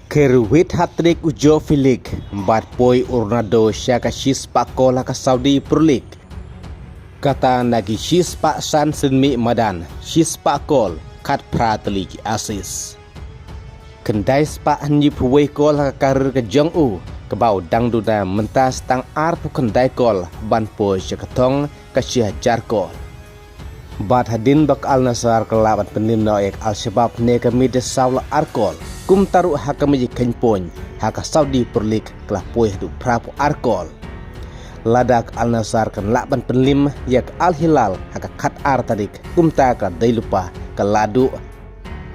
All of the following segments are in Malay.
Kerwit hat-trick ujo Filik, bat poi Ronaldo siaka shis pak kola ka Saudi Pro League. Kata nagi shis pak san senmi madan, shis pak kol kat prateli ki asis. Kendai spak hanyi puwei kol ka karir ke jong u, kebau dang duda mentas tang arpu kendai kol ban poi syakatong ka syah jar kol. Bat hadin bak Al Nassr kelaban penim noek Al Shabab neka mide sawla arkol. Kum taru haka meji kenpon haka Saudi Pro League kelah poih du prapu arkol. Ladak Al Nassr kan laban penlim yak Al Hilal haka kat ar tadik kum taka day lupa ke ladu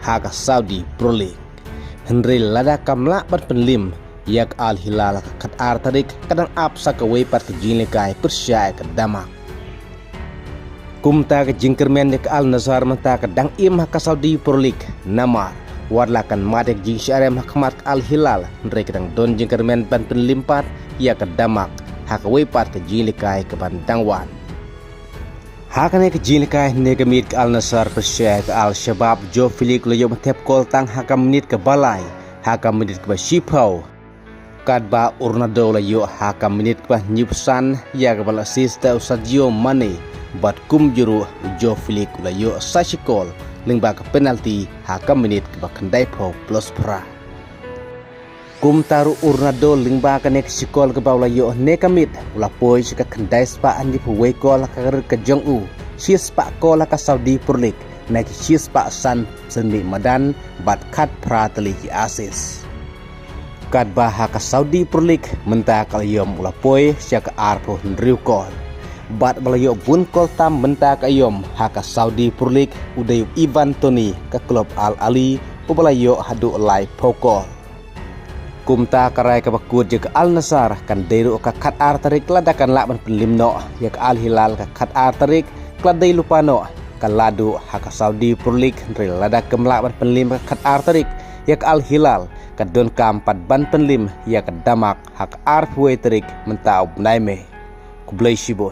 haka Saudi Pro League. Henry ladak kam laban penlim yak Al Hilal haka kat ar tadik kadang apsa ke wepat ke jinikai persyai ke damak. Kumta ke jingkermen dek Al Nassr menta ke dang im haka Saudi Pro League namar warlakan madek jing syarem hakmat Al Hilal ndre kedang don jingkermen ban penlimpat ia ke damak haka wepat ke jilikai ke bandangwan hakane ke jilikai nega mit ke Al Nassr persyai ke Al Shabab jo Filik loyo metep kol tang haka menit ke balai haka menit ke basipau kadba Ronaldo layo haka menit ke nyipsan ya ke bala sista Sadio Mane bat kum juru jo Filik layo sasikol lingba ke penalti haka menit ke bakandai po plus pra kum taru Ronaldo lingba ke nek sikol ke bawla yo nekamit ula poi ka kandai spa andi puwe kol ka jong u sis pa kol ka Saudi Pro League nek sis pa san senmi madan bat kat prateli ki asis kat ba haka Saudi Pro League menta kal yom ula poi siaka arpo ndriu kol bat balayo bun kol tam menta kayom haka Saudi Pro League udayu Ivan Toney ke klub Al Ali ubalayo hadu lai pokol kumta karai ke bakut je ke Al Nassr kan deru ka kat ar tarik ladakan laban penlimno ya ke Al Hilal ka kat ar tarik kladai lupano ka ladu haka Saudi Pro League ndre ladak ke melaban penlim ka kat ar tarik ya ke Al Hilal ka don kampat ban penlim ya ke damak haka ar puwe tarik menta ubnaime kublai shibon